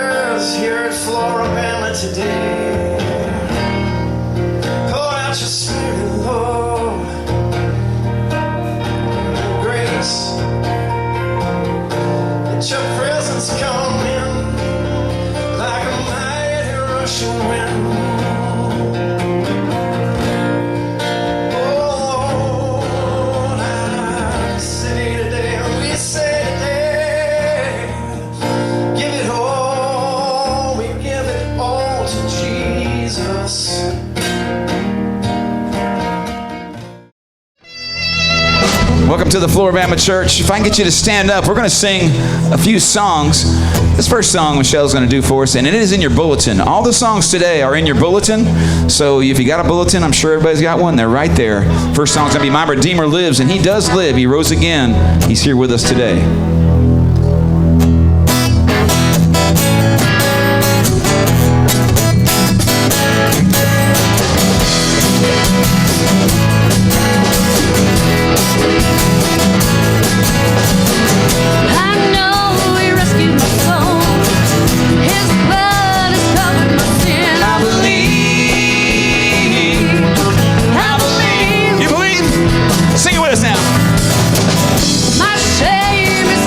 believers here at Flora-Bama today. Pour out your spirit, Lord. Grace. Let your presence come in like a mighty rushing wind. Welcome to the Flora-Bama Church. If I can get you to stand up, we're going to sing a few songs. This first song Michelle's going to do for us, and it is in your bulletin. All the songs today are in your bulletin, so if you got a bulletin, I'm sure everybody's got one. They're right there. First song's going to be My Redeemer Lives, and He does live. He rose again. He's here with us today. My shame is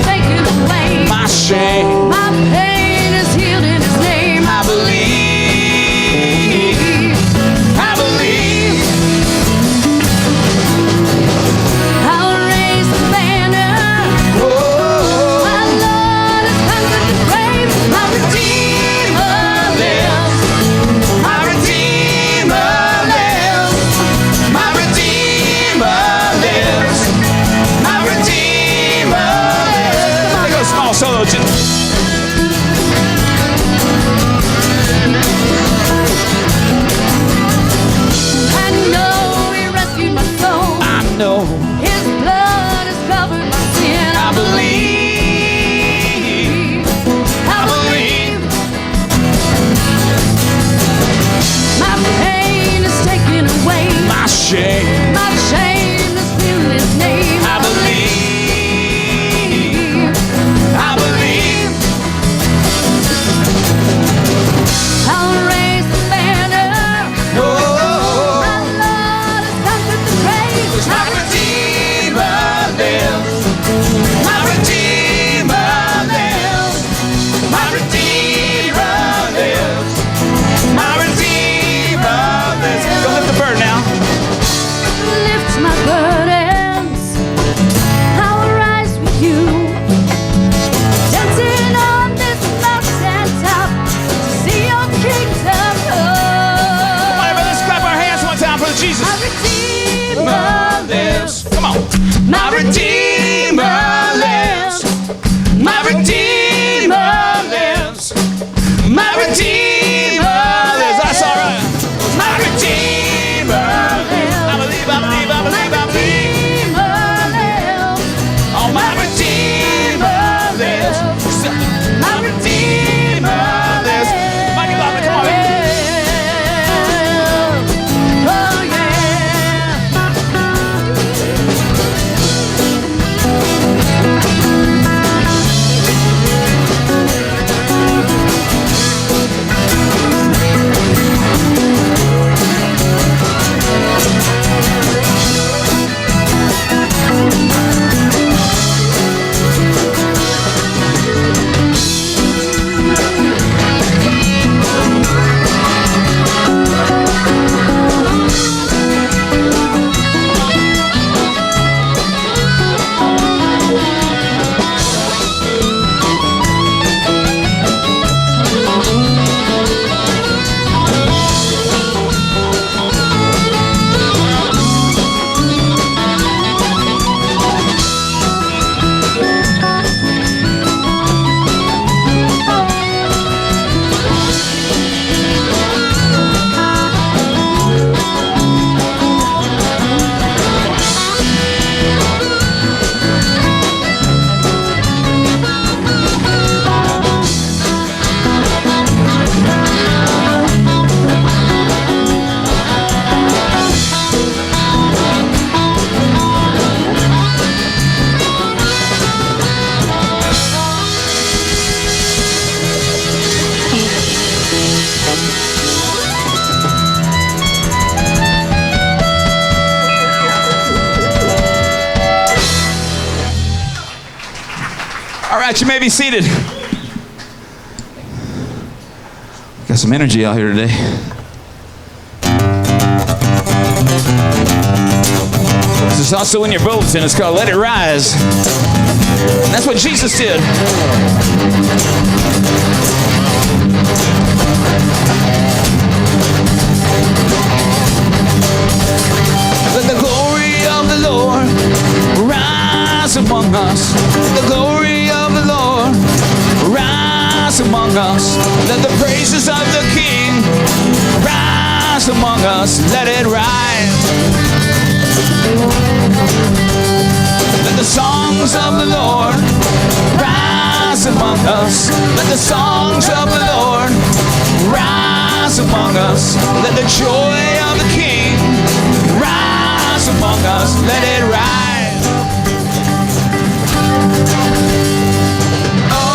right, you may be seated. Got some energy out here today. This is also in your bulletin. It's called Let It Rise. And that's what Jesus did. Let the glory of the Lord rise among us. The glory of the Lord rise among us. Let the praises of the King rise among us. Let it rise. Let the songs of the Lord rise among us. Let the songs of the Lord rise among us. Let the joy of the King rise among us. Let it rise. Oh,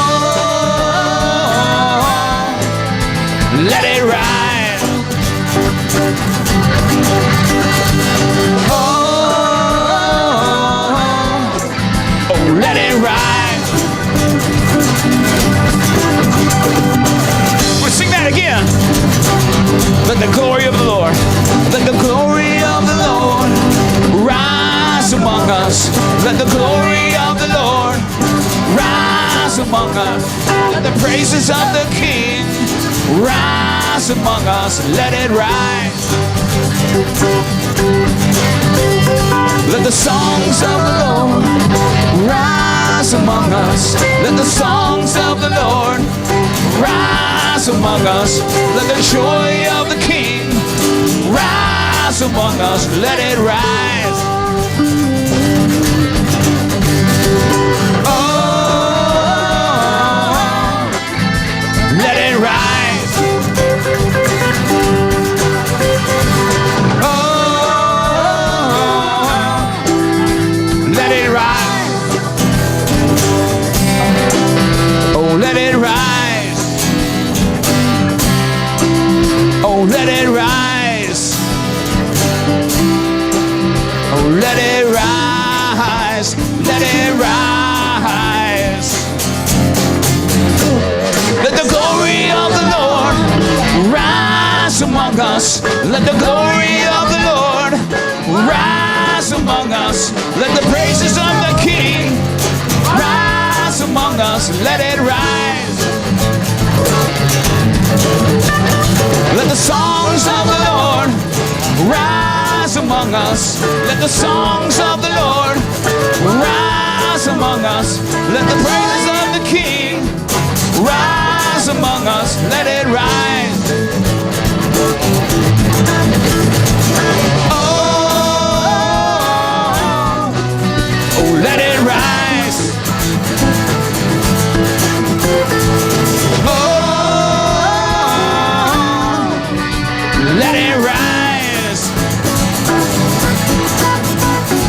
let it rise. Let it rise. We'll sing that again. Let the glory of the Lord, let the glory of the Lord rise among us. Let the glory of the Lord rise among us. Let the praises of the King rise among us. Let it rise. Let the songs of the Lord rise among us. Let the songs of the Lord rise among us. Let the joy of the King rise among us. Let it rise. Oh, let it rise. Let it rise. Oh, let it rise. Oh, let it rise. Oh, let it rise. Let it rise. Let the glory of the Lord rise among us. Let the glory of the Lord rise among us. Let the praises of the King rise among us. Let it rise. Let the songs of the Lord rise among us. Let the songs of the Lord rise among us. Let the praises of the King rise among us. Let it rise. Let it rise. Oh, let it rise.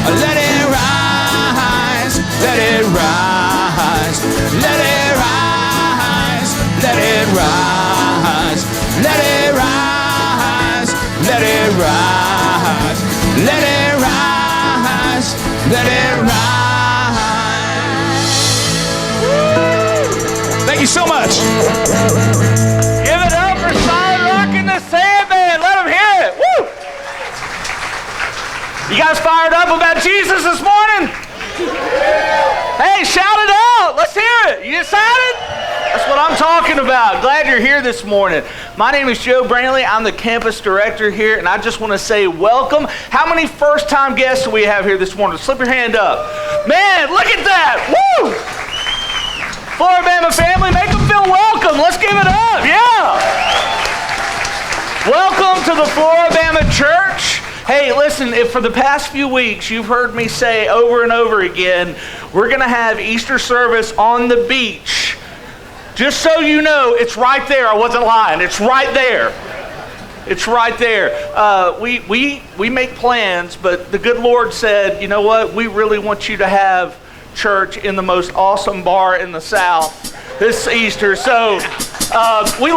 Let it rise. Let it rise. Let it rise. Let it rise. Let it rise. Let it rise. Let it rise. Let it rise. Thank you so much. Give it up for Solid Rock and the Sandman. Let them hear it. Woo! You guys fired up about Jesus this morning? Hey, shout it out. Let's hear it. You excited? That's what I'm talking about. Glad you're here this morning. My name is Joe Brantley. I'm the campus director here, and I just want to say welcome. How many first-time guests do we have here this morning? Slip your hand up. Man, look at that. Woo! Flora-Bama family, make them feel welcome. Let's give it up. Yeah. Welcome to the Flora-Bama Church. Hey, listen, if for the past few weeks you've heard me say over and over again, we're going to have Easter service on the beach. Just so you know, it's right there. I wasn't lying. It's right there. It's right there. We make plans, but the good Lord said, you know what? We really want you to have church in the most awesome bar in the South this Easter. So We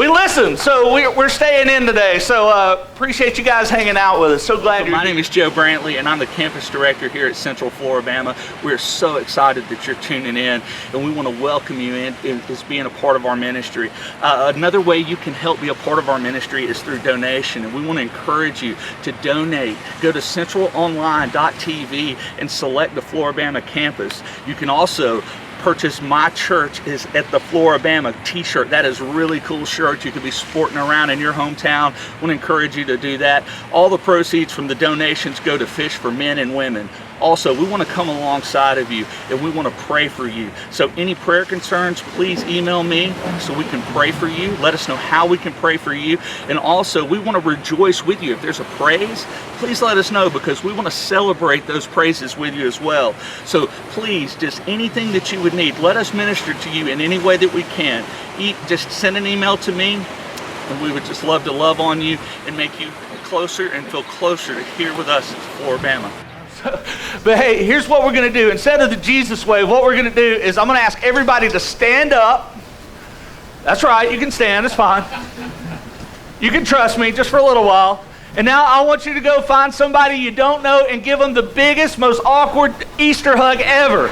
listen. So we're staying in today. So appreciate you guys hanging out with us. So glad you're My name is Joe Brantley, and I'm the campus director here at Central Flora-Bama. We're so excited that you're tuning in, and we want to welcome you in as being a part of our ministry. Another way you can help be a part of our ministry is through donation, and we want to encourage you to donate. Go to centralonline.tv and select the Flora-Bama campus. You can also purchase My Church is at the Flora-Bama t-shirt. That is a really cool shirt you could be sporting around in your hometown. I want to encourage you to do that. All the proceeds from the donations go to Fish for Men and Women. Also, we want to come alongside of you, and we want to pray for you. So any prayer concerns, please email me so we can pray for you. Let us know how we can pray for you. And also, we want to rejoice with you. If there's a praise, please let us know, because we want to celebrate those praises with you as well. So please, just anything that you would need, let us minister to you in any way that we can. Just send an email to me, and we would just love to love on you and make you closer and feel closer to here with us at Flora-Bama. But hey, here's what we're going to do. Instead of the Jesus way, what we're going to do is I'm going to ask everybody to stand up. That's right, you can stand, it's fine. You can trust me just for a little while. And now I want you to go find somebody you don't know and give them the biggest, most awkward Easter hug ever.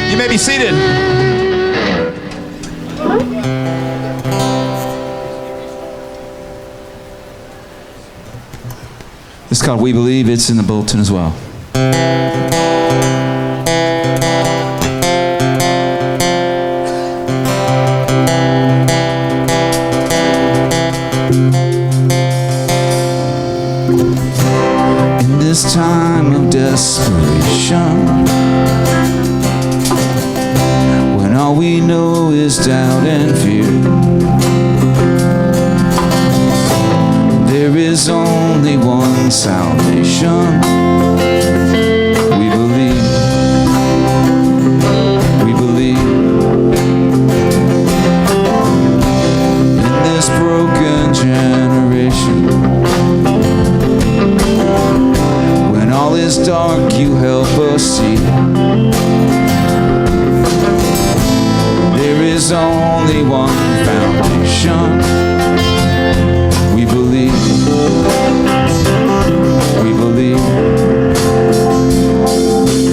You may be seated. This is called We Believe. It's in the bulletin as well. In this time of desperation, all we know is doubt and fear, there is only one salvation. We believe. We believe. In this broken generation, when all is dark, you help us see. There is only one foundation. We believe. We believe.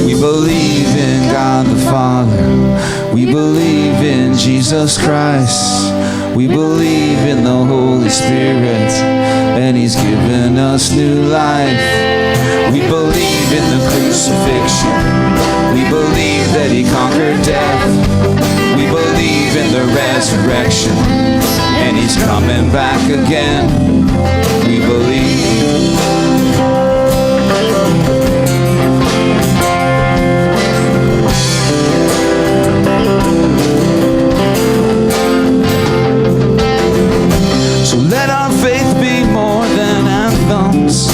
We believe in God the Father. We believe in Jesus Christ. We believe in the Holy Spirit, and He's given us new life. We believe in the crucifixion. We believe that He conquered death. We believe in the resurrection, and He's coming back again. We believe. So let our faith be more than anthems,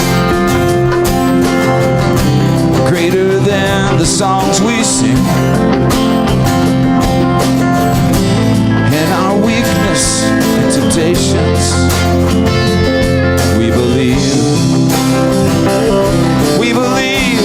greater than the songs we sing. Weakness and temptations, we believe. We believe.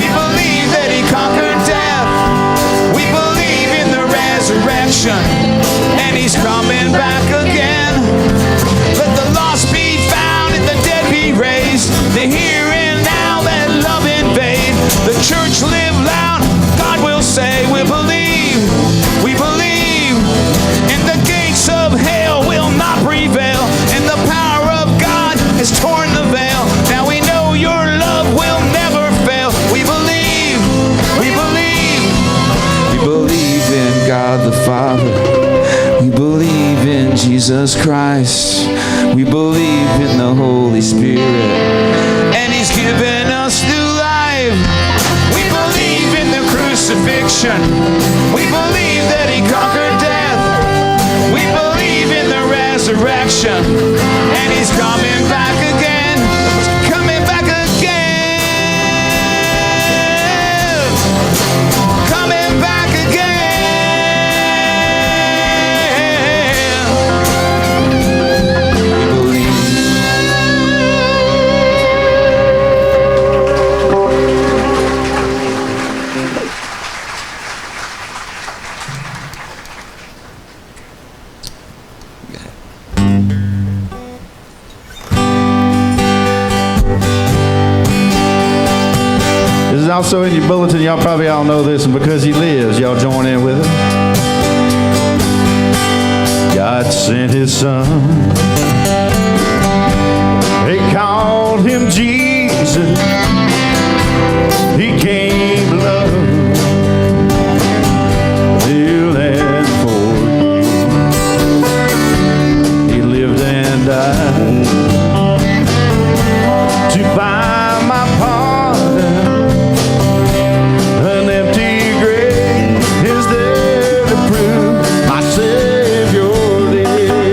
We believe that he conquered death. We believe in the resurrection, and he's coming back again. Let the lost be found and the dead be raised. The here and now let love invade. The church live loud, God will say, we believe, and the gates of hell will not prevail, and the power of God has torn the veil. Now we know your love will never fail. We believe in God the Father. We believe in Jesus Christ. We believe in the Holy Spirit, and he's given us new life. We believe in the crucifixion. We believe that he conquered death. We believe in the resurrection, and he's coming back again. Coming back again. Coming back again. Also in your bulletin, y'all probably all know this, and because he lives, y'all join in with it. God sent his son. They called him Jesus. He came to love, heal and forgive. He lived and died to buy my pardon. An empty grave is there to prove my Savior lives.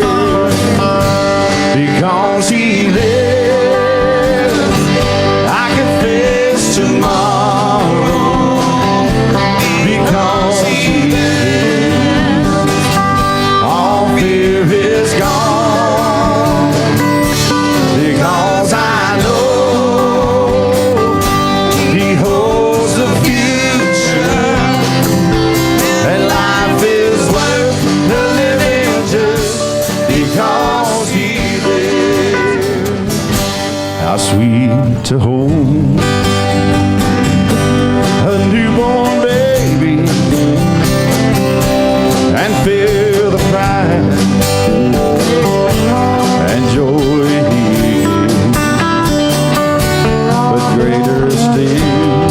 Because he lives, I can face tomorrow. Because he lives, all fear is gone. Because I know he holds the future, and life is worth the living just because he lives. How sweet to hold a newborn baby and feel the pride and joy he gives. But greater still,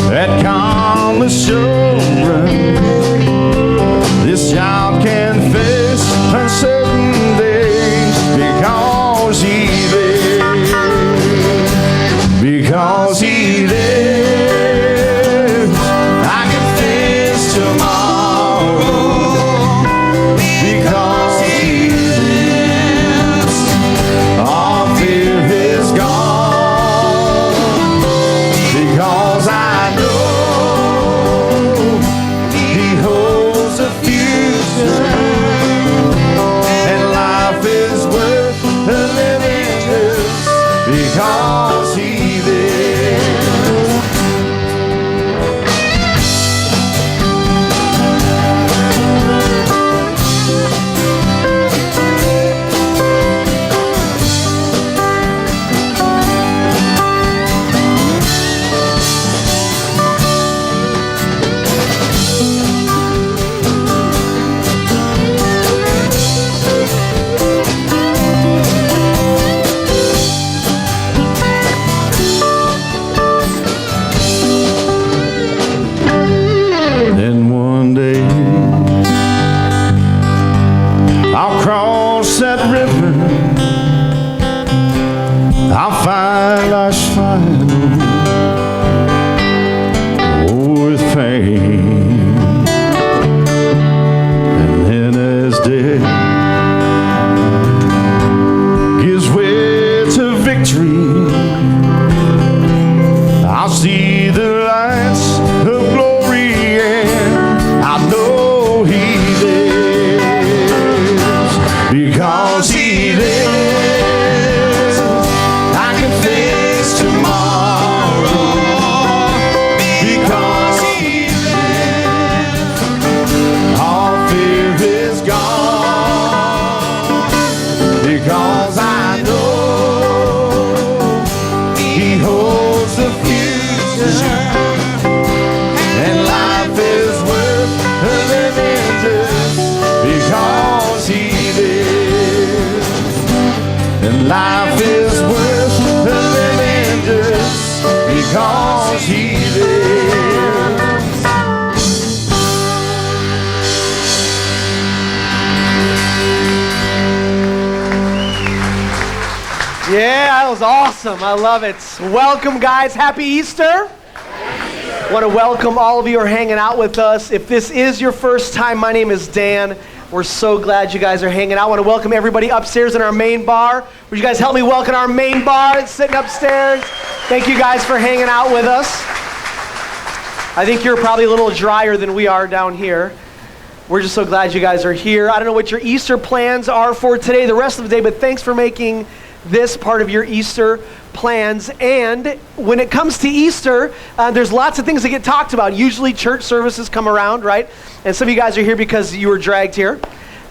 that calm assurance this child can face uncertain days because he lives. Because he lives, I can face tomorrow. Because he lives, all fear is gone. Because I know he holds the future, and life is worth the living just because he lives. Then one day I'll cross that river. I'll find life's final with pain. And then as death gives way to victory, I'll see the lights of glory, and I know he lives. Because he lives, I can face tomorrow. 'cause he lives. Yeah, that was awesome. I love it. Welcome, guys. Happy Easter. I want to welcome all of you who are hanging out with us. If this is your first time, my name is Dan. We're so glad you guys are hanging out. I want to welcome everybody upstairs in our main bar. Would you guys help me welcome our main bar that's sitting upstairs? Thank you guys for hanging out with us. I think you're probably a little drier than we are down here. We're just so glad you guys are here. I don't know what your Easter plans are for today, the rest of the day, but thanks for making this part of your Easter plans. And when it comes to Easter, there's lots of things that get talked about. Usually church services come around, right? And some of you guys are here because you were dragged here,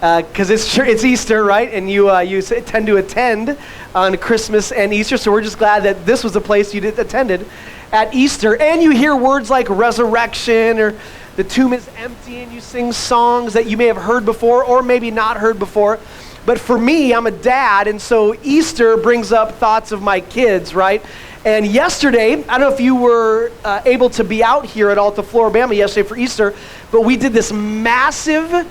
because it's Easter, right? And you tend to attend on Christmas and Easter, so we're just glad that this was the place you attended at Easter. And you hear words like resurrection, or the tomb is empty, and you sing songs that you may have heard before or maybe not heard before. But for me, I'm a dad, and so Easter brings up thoughts of my kids, right? And yesterday, I don't know if you were able to be out here at all at the Flora-Bama yesterday for Easter, but we did this massive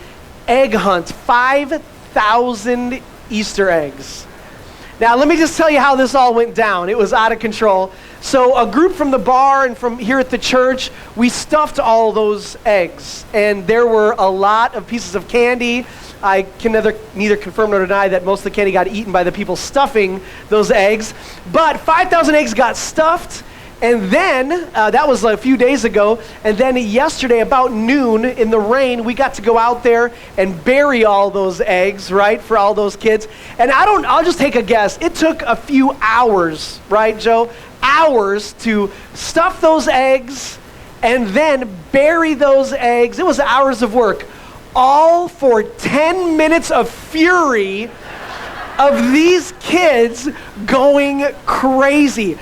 egg hunt, 5,000 Easter eggs. Now, let me just tell you how this all went down. It was out of control. So a group from the bar and from here at the church, we stuffed all those eggs, and there were a lot of pieces of candy. I can neither confirm nor deny that most of the candy got eaten by the people stuffing those eggs. But 5,000 eggs got stuffed, and then, that was a few days ago, and then yesterday about noon in the rain, we got to go out there and bury all those eggs, right, for all those kids. And I'll just take a guess. It took a few hours, right, Joe? Hours to stuff those eggs and then bury those eggs. It was hours of work. All for 10 minutes of fury of these kids going crazy.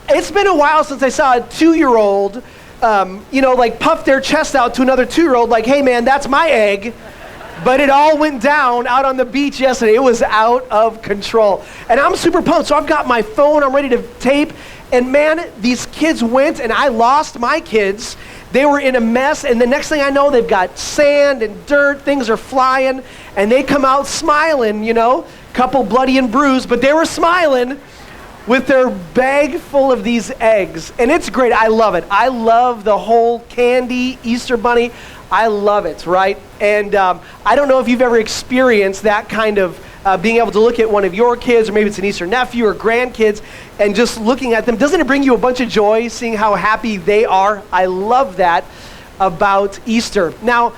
It's been a while since I saw a 2-year-old, like puff their chest out to another 2-year-old, like, hey man, that's my egg. But it all went down out on the beach yesterday. It was out of control. And I'm super pumped. So I've got my phone, I'm ready to tape. And man, these kids went, and I lost my kids. They were in a mess, and the next thing I know, they've got sand and dirt, things are flying, and they come out smiling, couple bloody and bruised, but they were smiling with their bag full of these eggs. And it's great, I love it. I love the whole candy, Easter bunny, I love it, right? And I don't know if you've ever experienced that kind of being able to look at one of your kids, or maybe it's an Easter nephew or grandkids, and just looking at them. Doesn't it bring you a bunch of joy seeing how happy they are? I love that about Easter. Now,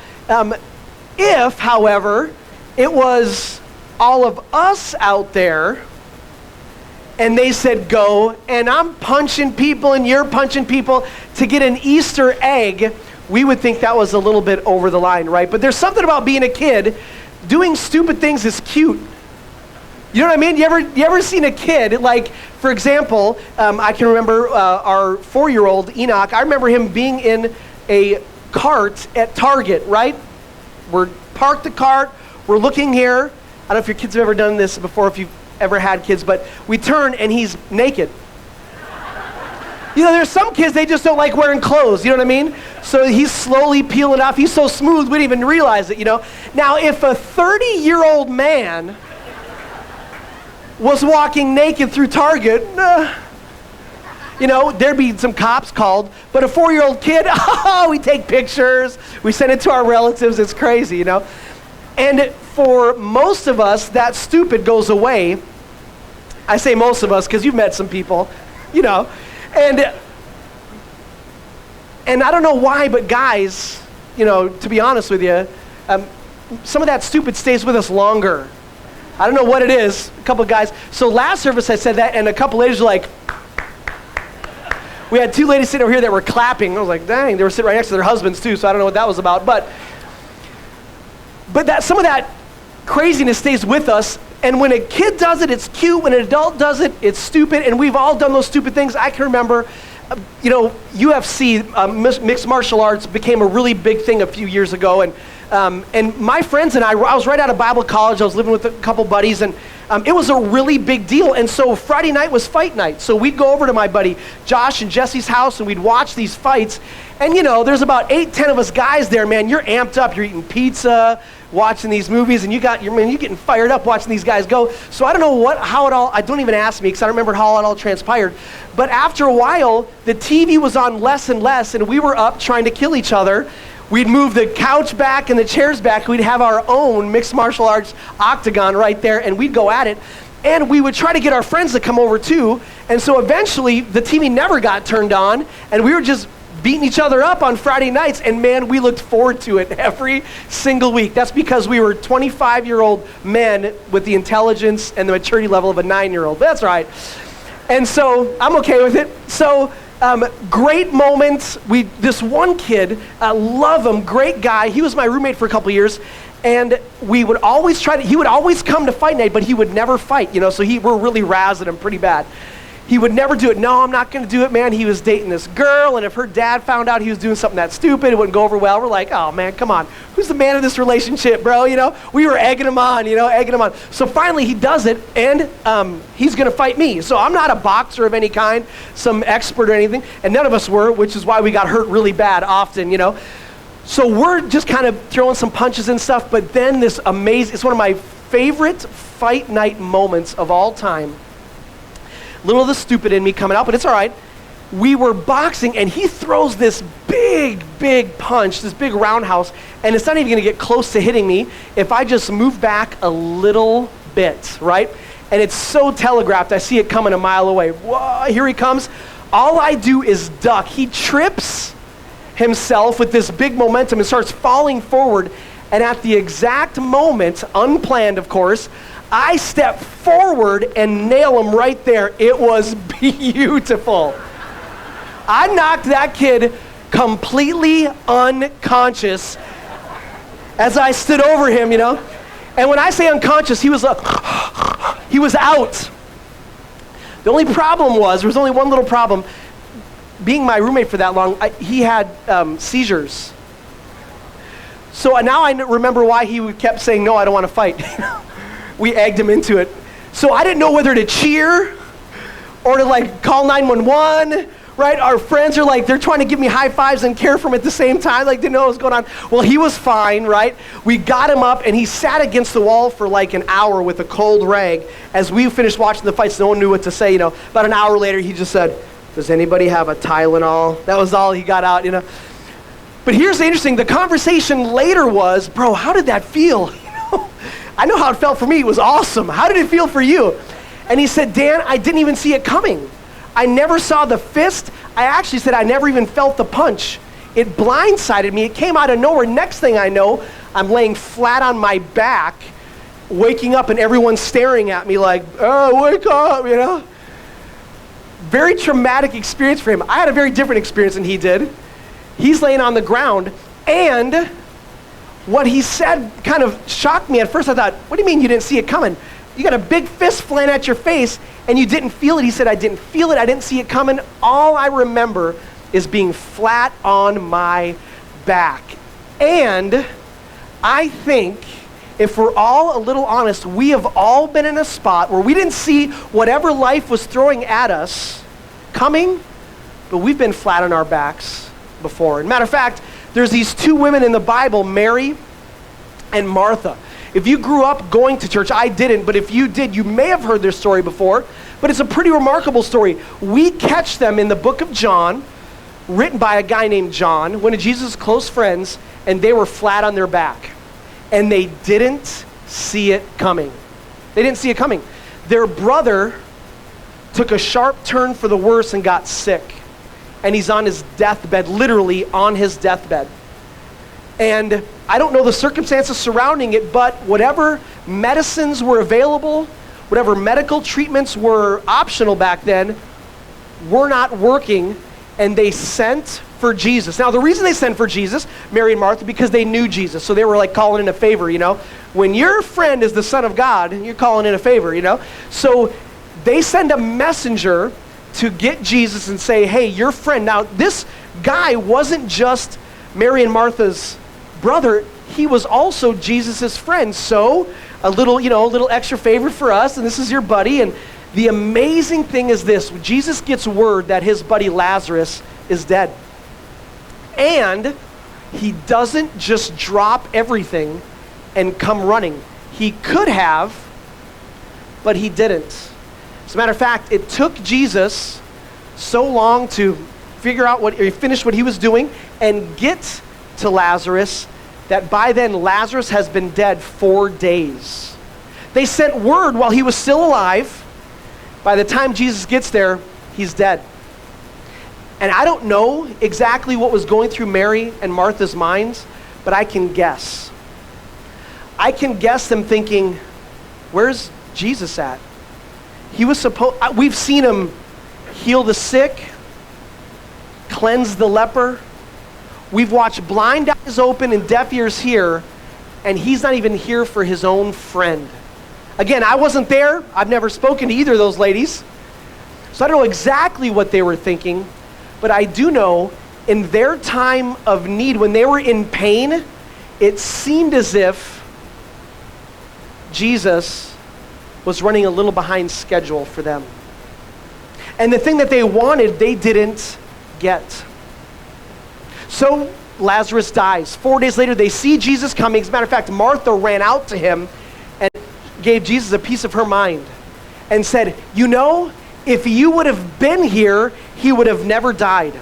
if, however, it was all of us out there, and they said go, and I'm punching people and you're punching people to get an Easter egg, we would think that was a little bit over the line, right? But there's something about being a kid. Doing stupid things is cute. You know what I mean? You ever seen a kid, like, for example, I can remember our 4-year-old, Enoch, I remember him being in a cart at Target, right? We're parked the cart, we're looking here. I don't know if your kids have ever done this before, if you've ever had kids, but we turn and he's naked. There's some kids, they just don't like wearing clothes, you know what I mean? So he's slowly peeling off. He's so smooth, we didn't even realize it, Now, if a 30-year-old man was walking naked through Target, there'd be some cops called. But a 4-year-old kid, we take pictures, we send it to our relatives, it's crazy, And for most of us, that stupid goes away. I say most of us because you've met some people, And I don't know why, but guys, to be honest with you, some of that stupid stays with us longer. I don't know what it is. A couple of guys. So last service I said that, and a couple ladies were like, we had 2 ladies sitting over here that were clapping. I was like, dang, they were sitting right next to their husbands too, so I don't know what that was about. But that some of that craziness stays with us. And when a kid does it, it's cute. When an adult does it, it's stupid. And we've all done those stupid things. I can remember, UFC, mixed martial arts, became a really big thing a few years ago. And my friends and I was right out of Bible college. I was living with a couple buddies, and it was a really big deal. And so Friday night was fight night. So we'd go over to my buddy Josh and Jesse's house and we'd watch these fights. And you know, there's about 8-10 of us guys there, man. You're amped up, you're eating pizza, watching these movies, and you're getting fired up watching these guys go. So I don't know how it all, don't even ask me because I don't remember how it all transpired. But after a while, the TV was on less and less, and we were up trying to kill each other. We'd move the couch back and the chairs back. We'd have our own mixed martial arts octagon right there, and we'd go at it. And we would try to get our friends to come over too. And so eventually, the TV never got turned on, and we were just beating each other up on Friday nights, and man, we looked forward to it every single week. That's because we were 25-year-old men with the intelligence and the maturity level of a 9-year-old. That's right. And so I'm okay with it. So great moments. This one kid, love him, great guy. He was my roommate for a couple years, and we would always he would always come to fight night, but he would never fight, you know, so we're really razzing him pretty bad. He would never do it. No, I'm not going to do it, man. He was dating this girl, and if her dad found out he was doing something that stupid, it wouldn't go over well. We're like, oh, man, come on. Who's the man of this relationship, bro? You know, we were egging him on. So finally he does it, and he's going to fight me. So I'm not a boxer of any kind, some expert or anything, and none of us were, which is why we got hurt really bad often, you know. So we're just kind of throwing some punches and stuff, but then it's one of my favorite fight night moments of all time. Little of the stupid in me coming out, but it's all right. We were boxing, and he throws this big punch, this big roundhouse, and it's not even going to get close to hitting me if I just move back a little bit, right? And it's so telegraphed, I see it coming a mile away. Whoa, here he comes. All I do is duck. He trips himself with this big momentum and starts falling forward, and at the exact moment, unplanned of course, I step forward and nail him right there. It was beautiful. I knocked that kid completely unconscious as I stood over him, you know. And when I say unconscious, he was out. The only problem there was only one little problem. Being my roommate for that long, he had seizures. So now I remember why he kept saying, no, I don't want to fight. We egged him into it. So I didn't know whether to cheer or to like call 911, right? Our friends are like, they're trying to give me high fives and care for him at the same time, like didn't know what was going on. Well, he was fine, right? We got him up and he sat against the wall for like an hour with a cold rag. As we finished watching the fights, no one knew what to say, you know. About an hour later, he just said, does anybody have a Tylenol? That was all he got out, you know. But here's the interesting, the conversation later was, bro, how did that feel? I know how it felt for me. It was awesome. How did it feel for you? And he said, Dan, I didn't even see it coming. I never saw the fist. I actually said I never even felt the punch. It blindsided me. It came out of nowhere. Next thing I know, I'm laying flat on my back, waking up and everyone's staring at me like, oh, wake up, you know? Very traumatic experience for him. I had a very different experience than he did. He's laying on the ground, and what he said kind of shocked me. At first I thought, what do you mean you didn't see it coming? You got a big fist flying at your face and you didn't feel it. He said, I didn't feel it. I didn't see it coming. All I remember is being flat on my back. And I think if we're all a little honest, we have all been in a spot where we didn't see whatever life was throwing at us coming, but we've been flat on our backs before. And matter of fact, there's these two women in the Bible, Mary and Martha. If you grew up going to church, I didn't, but if you did, you may have heard their story before, but it's a pretty remarkable story. We catch them in the book of John, written by a guy named John, one of Jesus' close friends, and they were flat on their back. And they didn't see it coming. They didn't see it coming. Their brother took a sharp turn for the worse and got sick. And he's on his deathbed, literally on his deathbed. And I don't know the circumstances surrounding it, but whatever medicines were available, whatever medical treatments were optional back then, were not working, and they sent for Jesus. Now, the reason they sent for Jesus, Mary and Martha, because they knew Jesus. So they were like calling in a favor, you know. When your friend is the Son of God, you're calling in a favor, you know. So they send a messenger to get Jesus and say, hey, your friend. Now, this guy wasn't just Mary and Martha's brother. He was also Jesus' friend. So a little extra favor for us, and this is your buddy. And the amazing thing is this: Jesus gets word that his buddy Lazarus is dead. And he doesn't just drop everything and come running. He could have, but he didn't. As a matter of fact, it took Jesus so long to finish what he was doing and get to Lazarus that by then Lazarus has been dead 4 days. They sent word while he was still alive. By the time Jesus gets there, he's dead. And I don't know exactly what was going through Mary and Martha's minds, but I can guess. I can guess them thinking, where's Jesus at? We've seen him heal the sick, cleanse the leper. We've watched blind eyes open and deaf ears hear, and he's not even here for his own friend. Again, I wasn't there. I've never spoken to either of those ladies. So I don't know exactly what they were thinking, but I do know in their time of need, when they were in pain, it seemed as if Jesus was running a little behind schedule for them. And the thing that they wanted, they didn't get. So Lazarus dies. 4 days later, they see Jesus coming. As a matter of fact, Martha ran out to him and gave Jesus a piece of her mind and said, you know, if you would have been here, he would have never died.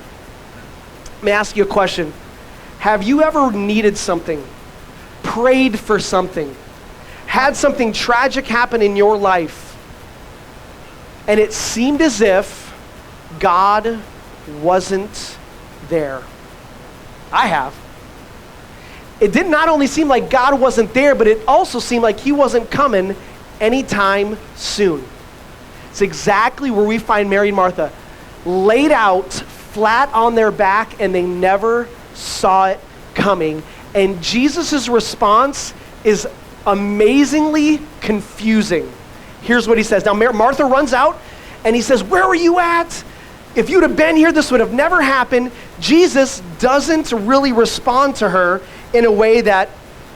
Let me ask you a question. Have you ever needed something, prayed for something, had something tragic happen in your life, and it seemed as if God wasn't there? I have. It did not only seem like God wasn't there, but it also seemed like he wasn't coming anytime soon. It's exactly where we find Mary and Martha, laid out flat on their back, and they never saw it coming. And Jesus' response is amazingly confusing. Here's what he says. Now Martha runs out and he says, where were you at? If you'd have been here, this would have never happened. Jesus doesn't really respond to her in a way that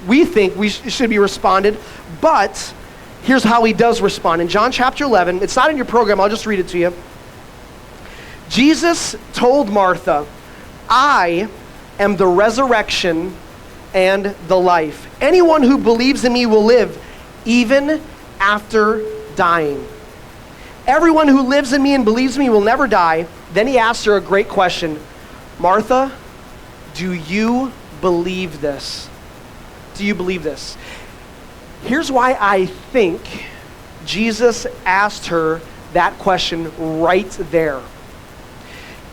we think we should be responded, but here's how he does respond. In John chapter 11, it's not in your program, I'll just read it to you. Jesus told Martha, I am the resurrection and the life. Anyone who believes in me will live even after dying. Everyone who lives in me and believes in me will never die. Then he asked her a great question. Martha, do you believe this? Do you believe this? Here's why I think Jesus asked her that question right there.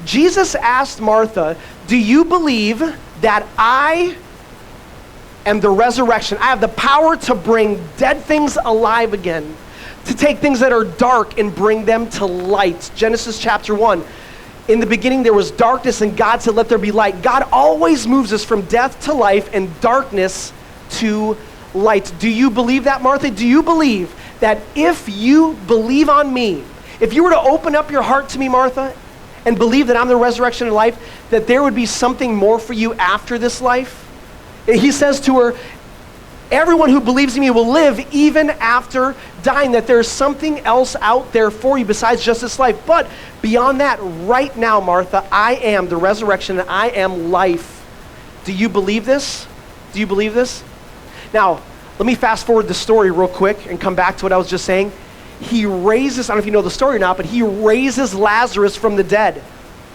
Jesus asked Martha, do you believe that I am the resurrection? I have the power to bring dead things alive again, to take things that are dark and bring them to light. Genesis chapter 1. In the beginning there was darkness and God said, let there be light. God always moves us from death to life and darkness to light. Do you believe that, Martha? Do you believe that if you believe on me, if you were to open up your heart to me, Martha, and believe that I'm the resurrection and life, that there would be something more for you after this life? He says to her, everyone who believes in me will live even after dying, that there's something else out there for you besides just this life. But beyond that, right now, Martha, I am the resurrection and I am life. Do you believe this? Do you believe this? Now, let me fast forward the story real quick and come back to what I was just saying. He raises, I don't know if you know the story or not, but he raises Lazarus from the dead.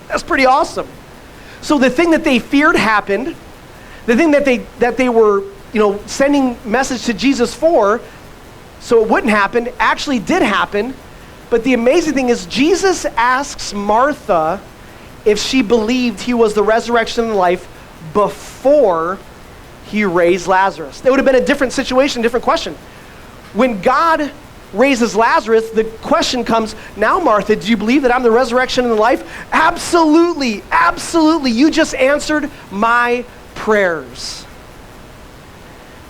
That's pretty awesome. So the thing that they feared happened. The thing that they were, sending message to Jesus for, so it wouldn't happen, actually did happen. But the amazing thing is Jesus asks Martha if she believed he was the resurrection and life before he raised Lazarus. It would have been a different situation, different question. When God raises Lazarus, the question comes, now Martha, do you believe that I'm the resurrection and the life? Absolutely, absolutely. You just answered my prayers.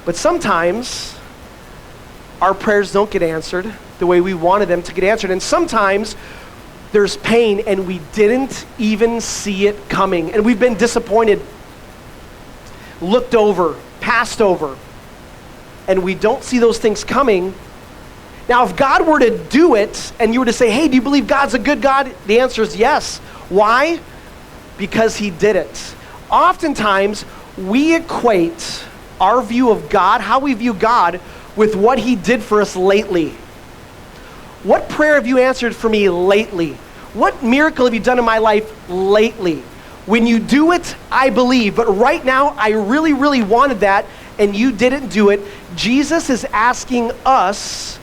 But sometimes our prayers don't get answered the way we wanted them to get answered. And sometimes there's pain and we didn't even see it coming. And we've been disappointed, looked over, passed over. and we don't see those things coming. Now, if God were to do it and you were to say, hey, do you believe God's a good God? The answer is yes. Why? Because he did it. Oftentimes, we equate our view of God, how we view God, with what he did for us lately. What prayer have you answered for me lately? What miracle have you done in my life lately? When you do it, I believe. But right now, I really, really wanted that, and you didn't do it. Jesus is asking us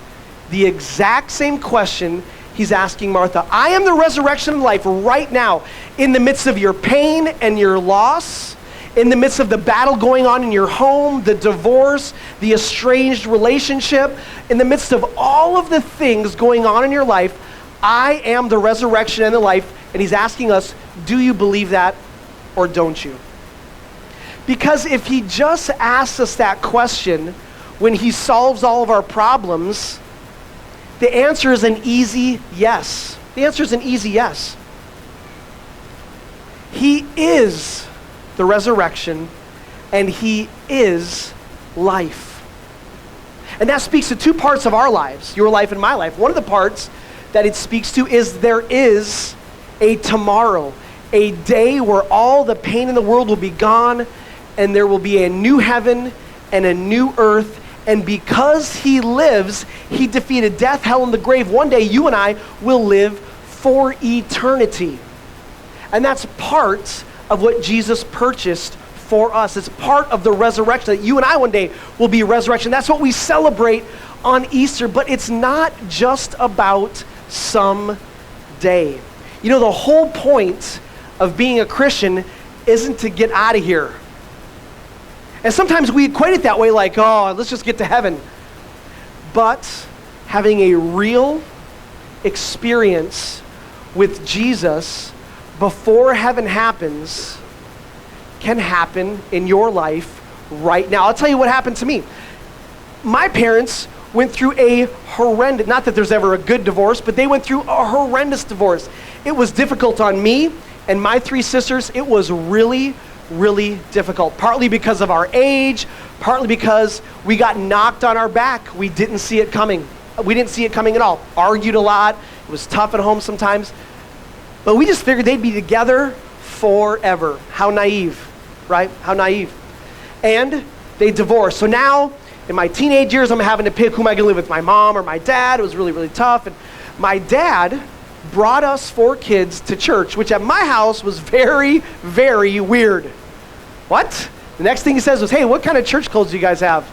the exact same question he's asking Martha. I am the resurrection of life right now. In the midst of your pain and your loss, in the midst of the battle going on in your home, the divorce, the estranged relationship, in the midst of all of the things going on in your life, I am the resurrection and the life. And he's asking us, do you believe that or don't you? Because if he just asks us that question when he solves all of our problems, the answer is an easy yes. The answer is an easy yes. He is the resurrection, and he is life. And that speaks to two parts of our lives, your life and my life. One of the parts that it speaks to is there is a tomorrow, a day where all the pain in the world will be gone, and there will be a new heaven and a new earth. And because he lives, he defeated death, hell, and the grave. One day you and I will live for eternity. And that's part of what Jesus purchased for us. It's part of the resurrection, that you and I one day will be resurrection. That's what we celebrate on Easter, but it's not just about some day. You know, the whole point of being a Christian isn't to get out of here. And sometimes we equate it that way, like, oh, let's just get to heaven. But having a real experience with Jesus before heaven happens can happen in your life right now. I'll tell you what happened to me. My parents went through a horrendous, not that there's ever a good divorce, but they went through a horrendous divorce. It was difficult on me and my three sisters. It was really, really difficult, partly because of our age, partly because we got knocked on our back. We didn't see it coming. We didn't see it coming at all. Argued a lot. It was tough at home sometimes. But we just figured they'd be together forever. How naive, right? How naive. And they divorced. So now, in my teenage years, I'm having to pick who am I going to live with, my mom or my dad. It was really, really tough. And my dad brought us 4 kids to church, which at my house was very, very weird. What? The next thing he says was, hey, what kind of church clothes do you guys have?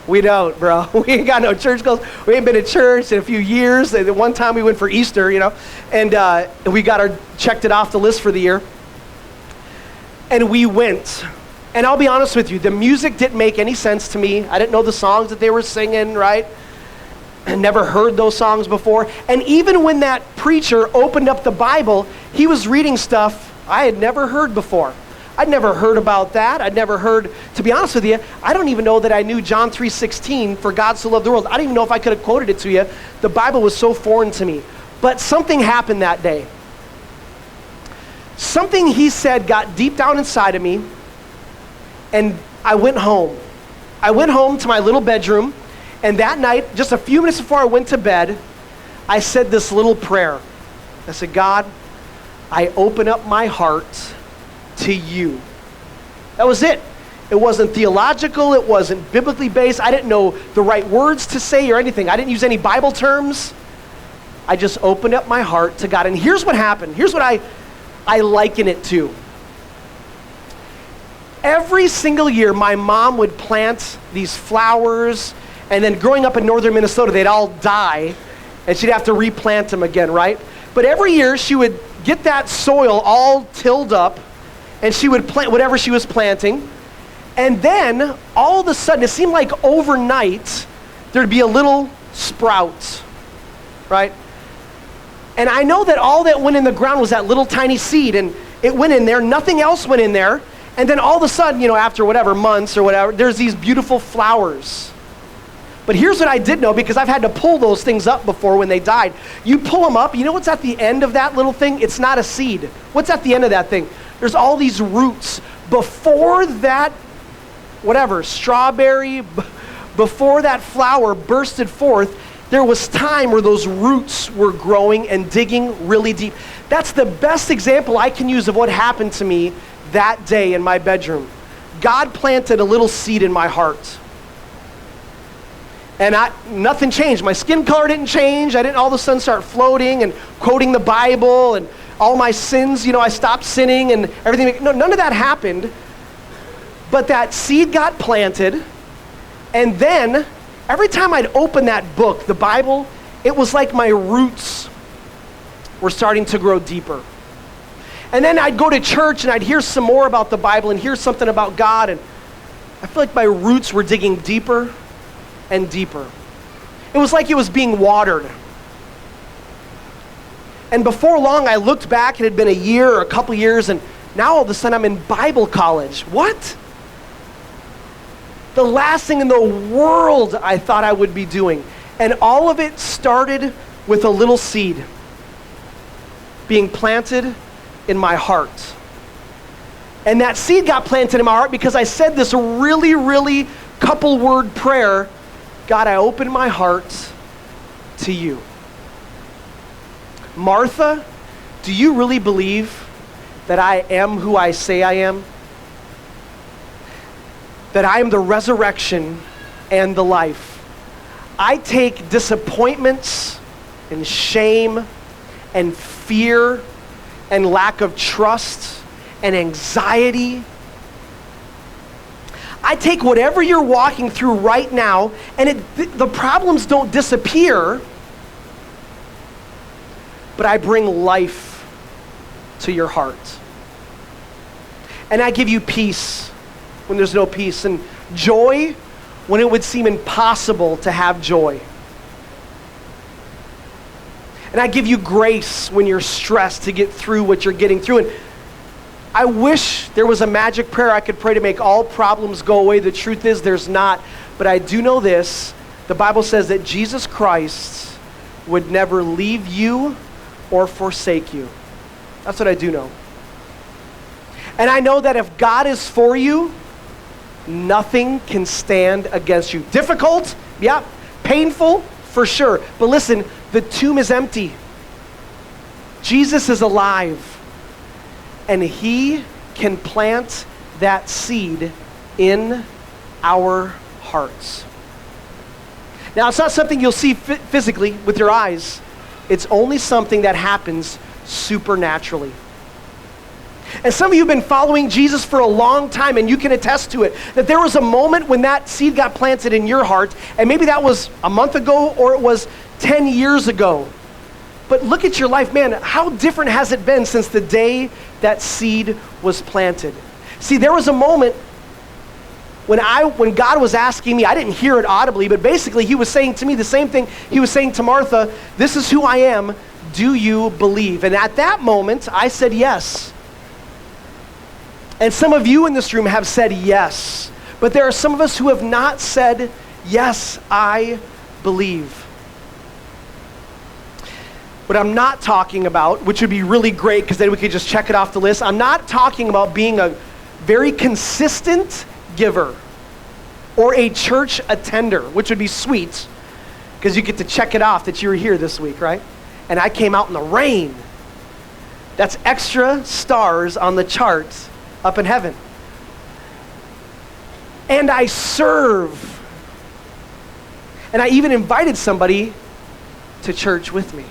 We don't, bro. We ain't got no church clothes. We ain't been to church in a few years. The one time we went for Easter, you know, and we checked it off the list for the year. And we went. And I'll be honest with you, the music didn't make any sense to me. I didn't know the songs that they were singing, right? I never heard those songs before. And even when that preacher opened up the Bible, he was reading stuff I had never heard before. I'd never heard about that. I'd never heard, to be honest with you, I don't even know that I knew John 3:16, for God so loved the world. I don't even know if I could have quoted it to you. The Bible was so foreign to me. But something happened that day. Something he said got deep down inside of me, and I went home. I went home to my little bedroom, and that night, just a few minutes before I went to bed, I said this little prayer. I said, God, I open up my heart to you. That was it. It wasn't theological. It wasn't biblically based. I didn't know the right words to say or anything. I didn't use any Bible terms. I just opened up my heart to God. And here's what happened. Here's what I liken it to. Every single year, my mom would plant these flowers, and then growing up in northern Minnesota, they'd all die, and she'd have to replant them again, right? But every year, she would get that soil all tilled up, and she would plant whatever she was planting. And then, all of a sudden, it seemed like overnight, there'd be a little sprout, right? And I know that all that went in the ground was that little tiny seed, and it went in there. Nothing else went in there. And then all of a sudden, you know, after whatever, months or whatever, there's these beautiful flowers. But here's what I did know, because I've had to pull those things up before when they died. You pull them up, you know what's at the end of that little thing? It's not a seed. What's at the end of that thing? There's all these roots. Before that, whatever, strawberry, before that flower bursted forth, there was time where those roots were growing and digging really deep. That's the best example I can use of what happened to me that day in my bedroom. God planted a little seed in my heart. And nothing changed. My skin color didn't change. I didn't all of a sudden start floating and quoting the Bible and all my sins, I stopped sinning and everything. No, none of that happened. But that seed got planted, and then every time I'd open that book, the Bible, it was like my roots were starting to grow deeper. And then I'd go to church and I'd hear some more about the Bible and hear something about God, and I feel like my roots were digging deeper and deeper. It was like it was being watered. And before long, I looked back, it had been a year or a couple years, and now all of a sudden I'm in Bible college. What? The last thing in the world I thought I would be doing. And all of it started with a little seed being planted in my heart. And that seed got planted in my heart because I said this really, really couple word prayer. God, I open my heart to you. Martha, do you really believe that I am who I say I am? That I am the resurrection and the life. I take disappointments and shame and fear and lack of trust and anxiety. I take whatever you're walking through right now, and the problems don't disappear, but I bring life to your heart. And I give you peace when there's no peace, and joy when it would seem impossible to have joy. And I give you grace when you're stressed to get through what you're getting through. And I wish there was a magic prayer I could pray to make all problems go away. The truth is there's not. But I do know this. The Bible says that Jesus Christ would never leave you or forsake you. That's what I do know. And I know that if God is for you, nothing can stand against you. Difficult? Yeah. Painful? For sure. But listen, the tomb is empty. Jesus is alive. And he can plant that seed in our hearts. Now, it's not something you'll see physically with your eyes. It's only something that happens supernaturally. And some of you have been following Jesus for a long time, and you can attest to it, that there was a moment when that seed got planted in your heart, and maybe that was a month ago or it was 10 years ago. But look at your life, man, how different has it been since the day that seed was planted? See, there was a moment when God was asking me, I didn't hear it audibly, but basically he was saying to me the same thing he was saying to Martha, this is who I am, do you believe? And at that moment, I said yes. And some of you in this room have said yes, but there are some of us who have not said, yes, I believe. What I'm not talking about, which would be really great because then we could just check it off the list, I'm not talking about being a very consistent giver or a church attender, which would be sweet because you get to check it off that you were here this week, right? And I came out in the rain. That's extra stars on the charts up in heaven. And I serve. And I even invited somebody to church with me.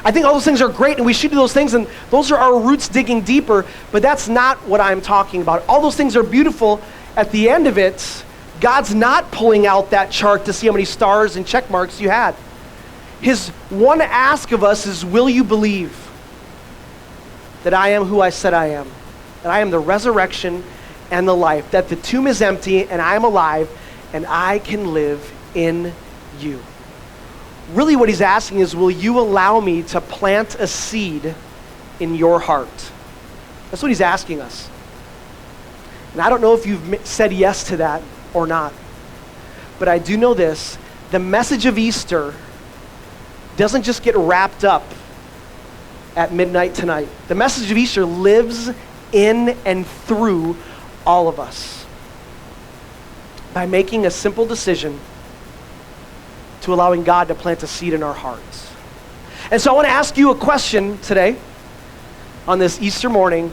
I think all those things are great, and we should do those things, and those are our roots digging deeper, but that's not what I'm talking about. All those things are beautiful. At the end of it, God's not pulling out that chart to see how many stars and check marks you had. His one ask of us is, will you believe that I am who I said I am? That I am the resurrection and the life, that the tomb is empty and I am alive and I can live in you. Really what he's asking is, will you allow me to plant a seed in your heart? That's what he's asking us. And I don't know if you've said yes to that or not, but I do know this, the message of Easter doesn't just get wrapped up at midnight tonight. The message of Easter lives in and through all of us by making a simple decision to allowing God to plant a seed in our hearts. And so I want to ask you a question today on this Easter morning.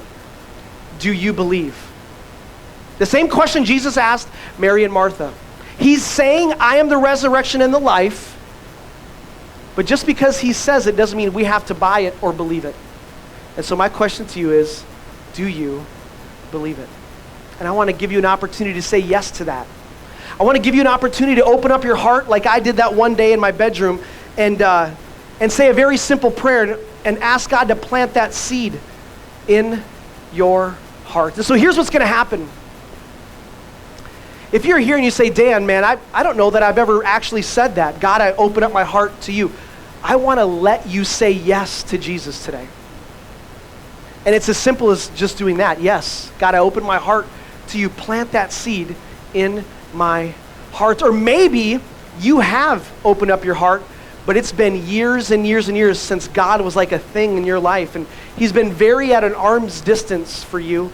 Do you believe? The same question Jesus asked Mary and Martha. He's saying, I am the resurrection and the life. But just because he says it doesn't mean we have to buy it or believe it. And so my question to you is, do you believe it? And I want to give you an opportunity to say yes to that. I want to give you an opportunity to open up your heart like I did that one day in my bedroom and say a very simple prayer and ask God to plant that seed in your heart. And so here's what's going to happen. If you're here and you say, Dan, man, I don't know that I've ever actually said that. God, I open up my heart to you. I want to let you say yes to Jesus today. And it's as simple as just doing that. Yes, God, I open my heart to you. Plant that seed in my heart. Or maybe you have opened up your heart, but it's been years and years and years since God was like a thing in your life. And he's been very at an arm's distance for you.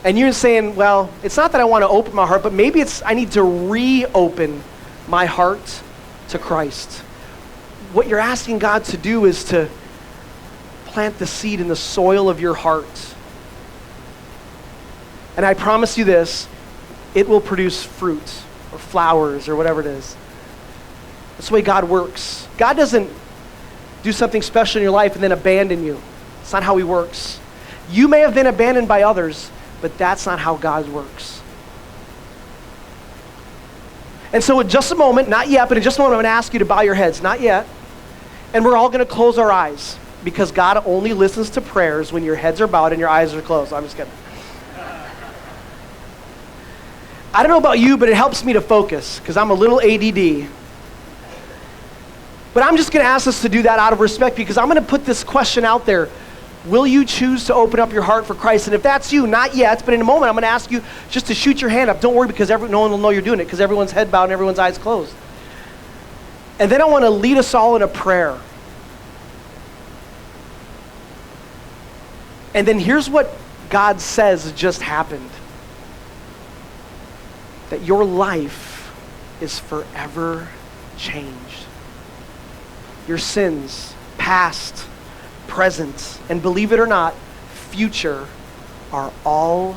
And you're saying, well, it's not that I want to open my heart, but maybe I need to reopen my heart to Christ. What you're asking God to do is to plant the seed in the soil of your heart. And I promise you this, it will produce fruit or flowers or whatever it is. That's the way God works. God doesn't do something special in your life and then abandon you. It's not how he works. You may have been abandoned by others, but that's not how God works. And so in just a moment, not yet, but in just a moment, I'm going to ask you to bow your heads. Not yet. And we're all going to close our eyes because God only listens to prayers when your heads are bowed and your eyes are closed. I'm just kidding. I don't know about you, but it helps me to focus because I'm a little ADD. But I'm just going to ask us to do that out of respect because I'm going to put this question out there. Will you choose to open up your heart for Christ? And if that's you, not yet, but in a moment, I'm going to ask you just to shoot your hand up. Don't worry because no one will know you're doing it because everyone's head bowed and everyone's eyes closed. And then I want to lead us all in a prayer. And then here's what God says just happened. That your life is forever changed. Your sins, past, present, and believe it or not, future, are all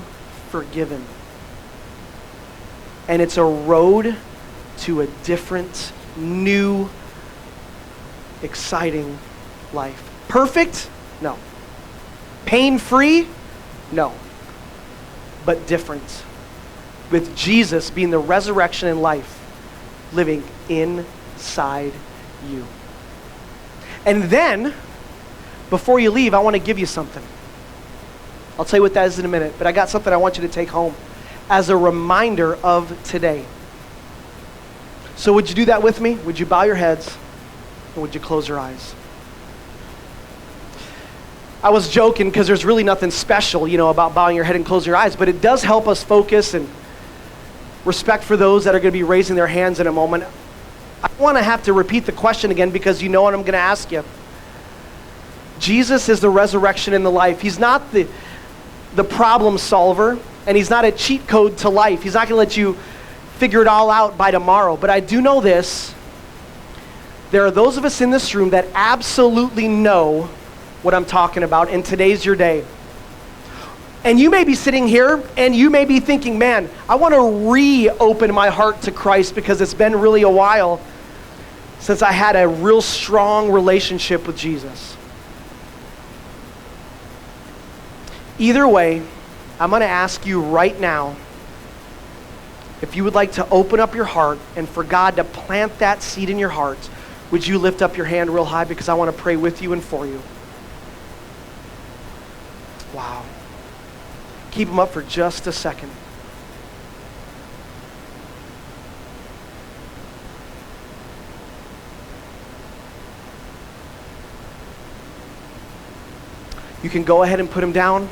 forgiven. And it's a road to a different, new, exciting life. Perfect? No. Pain-free? No. But different. With Jesus being the resurrection and life living inside you. And then, before you leave, I want to give you something. I'll tell you what that is in a minute, but I got something I want you to take home as a reminder of today. So would you do that with me? Would you bow your heads and would you close your eyes? I was joking because there's really nothing special, about bowing your head and closing your eyes, but it does help us focus and respect for those that are going to be raising their hands in a moment. I want to have to repeat the question again because you know what I'm going to ask you. Jesus is the resurrection and the life. He's not the problem solver, and he's not a cheat code to life. He's not going to let you figure it all out by tomorrow. But I do know this. There are those of us in this room that absolutely know what I'm talking about, and today's your day. And you may be sitting here and you may be thinking, man, I want to reopen my heart to Christ because it's been really a while since I had a real strong relationship with Jesus. Either way, I'm going to ask you right now, if you would like to open up your heart and for God to plant that seed in your heart, would you lift up your hand real high because I want to pray with you and for you. Wow. Keep them up for just a second. You can go ahead and put them down.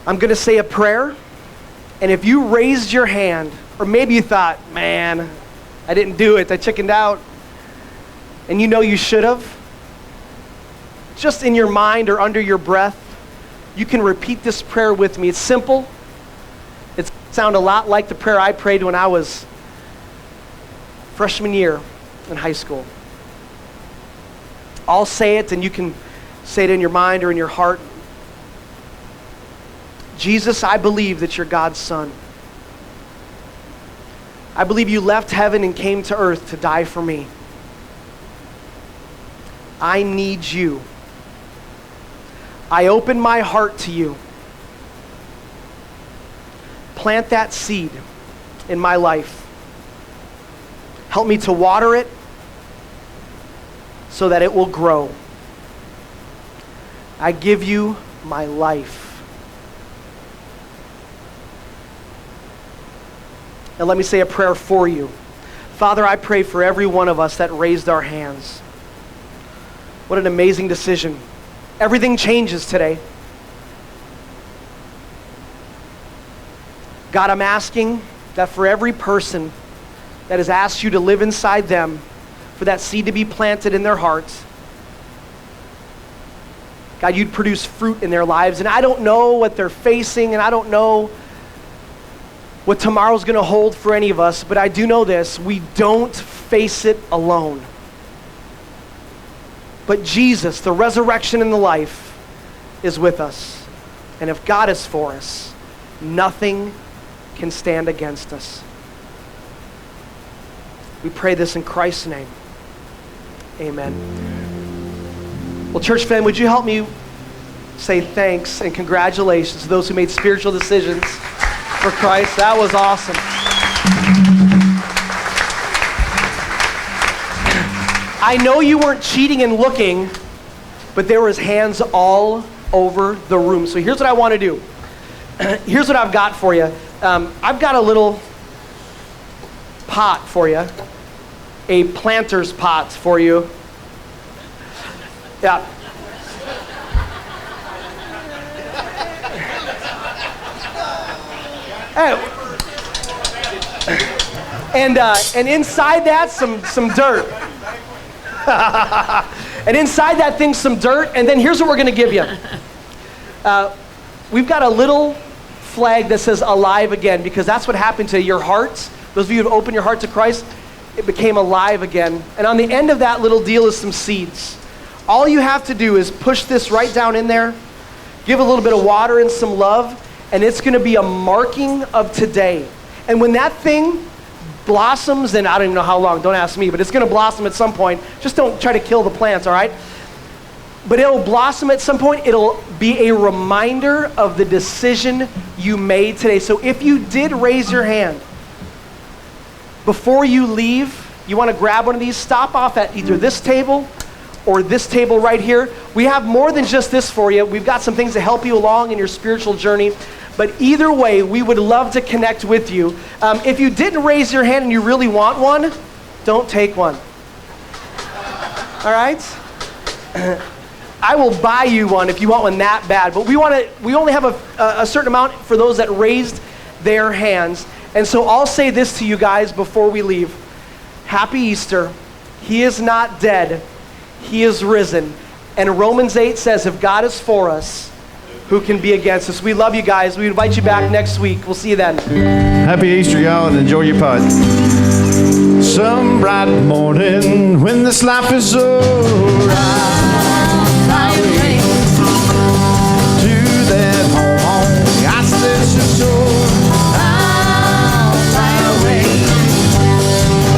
I'm going to say a prayer, and if you raised your hand, or maybe you thought, man, I didn't do it, I chickened out, and you know you should have, just in your mind or under your breath, you can repeat this prayer with me. It's simple. It sounds a lot like the prayer I prayed when I was freshman year in high school. I'll say it, and you can say it in your mind or in your heart. Jesus, I believe that you're God's son. I believe you left heaven and came to earth to die for me. I need you. I open my heart to you. Plant that seed in my life. Help me to water it so that it will grow. I give you my life. Now let me say a prayer for you. Father, I pray for every one of us that raised our hands. What an amazing decision. Everything changes today. God, I'm asking that for every person that has asked you to live inside them, for that seed to be planted in their hearts, God, you'd produce fruit in their lives. And I don't know what they're facing, and I don't know what tomorrow's going to hold for any of us, but I do know this: we don't face it alone. But Jesus, the resurrection and the life, is with us. And if God is for us, nothing can stand against us. We pray this in Christ's name. Amen. Well, church family, would you help me say thanks and congratulations to those who made spiritual decisions for Christ? That was awesome. I know you weren't cheating and looking, but there was hands all over the room. So here's what I want to do. Here's what I've got for you. I've got a little pot for you, a planter's pot for you. Yeah. And inside that, some dirt. And inside that thing, some dirt. And then here's what we're going to give you. We've got a little flag that says alive again, because that's what happened to your hearts. Those of you who have opened your heart to Christ, it became alive again. And on the end of that little deal is some seeds. All you have to do is push this right down in there, give a little bit of water and some love, and it's going to be a marking of today. And when that thing blossoms, and I don't even know how long, don't ask me, but it's going to blossom at some point. Just don't try to kill the plants, all right? But it'll blossom at some point. It'll be a reminder of the decision you made today. So if you did raise your hand, before you leave, you want to grab one of these, stop off at either this table or this table right here. We have more than just this for you. We've got some things to help you along in your spiritual journey. But either way, we would love to connect with you. If you didn't raise your hand and you really want one, don't take one. All right? I will buy you one if you want one that bad. But we only have a certain amount for those that raised their hands. And so I'll say this to you guys before we leave. Happy Easter. He is not dead. He is risen. And Romans 8 says, if God is for us, who can be against us? We love you guys. We invite you back next week. We'll see you then. Happy Easter, y'all, and enjoy your pod. Some bright morning when this life is over, I'll fly away to that home God says is sure. I'll fly away.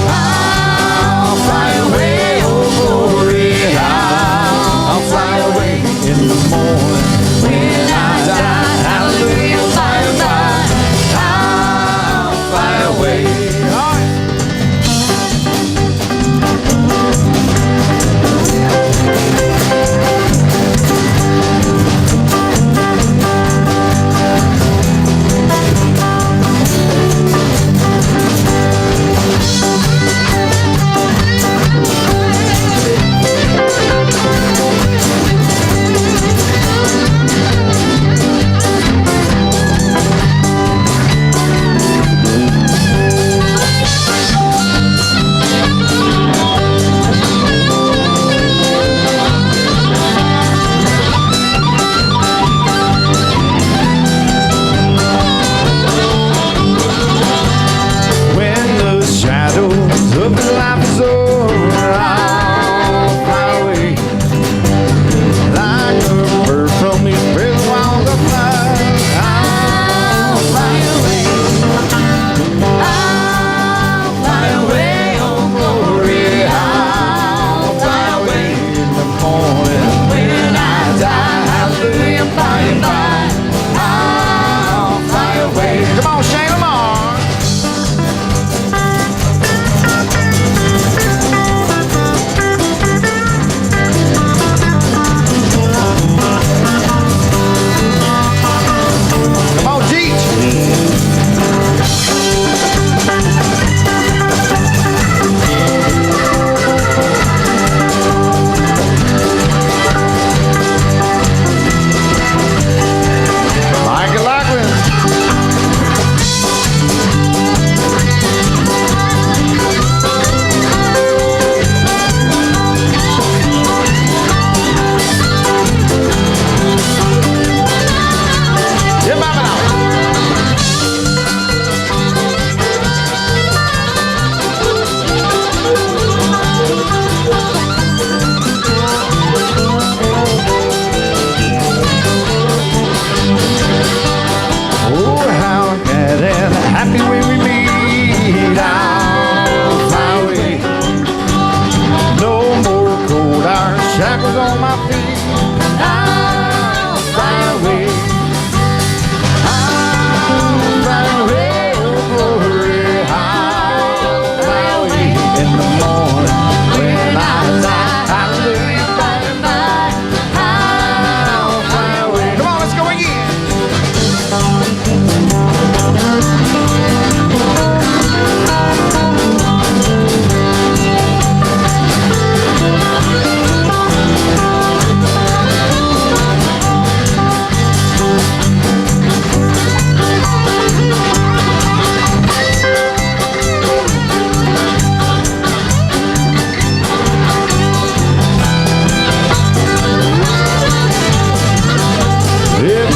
I'll fly away, oh glory. I'll fly away in the morning. When I die, hallelujah, fly I'll fly away. All right.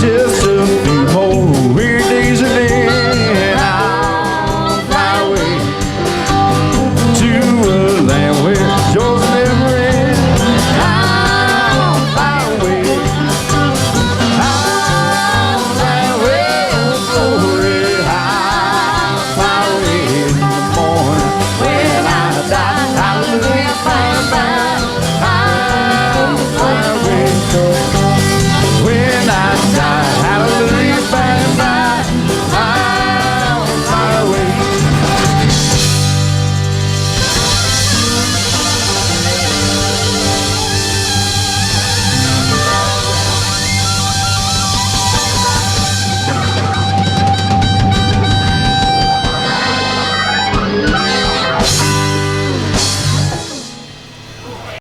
just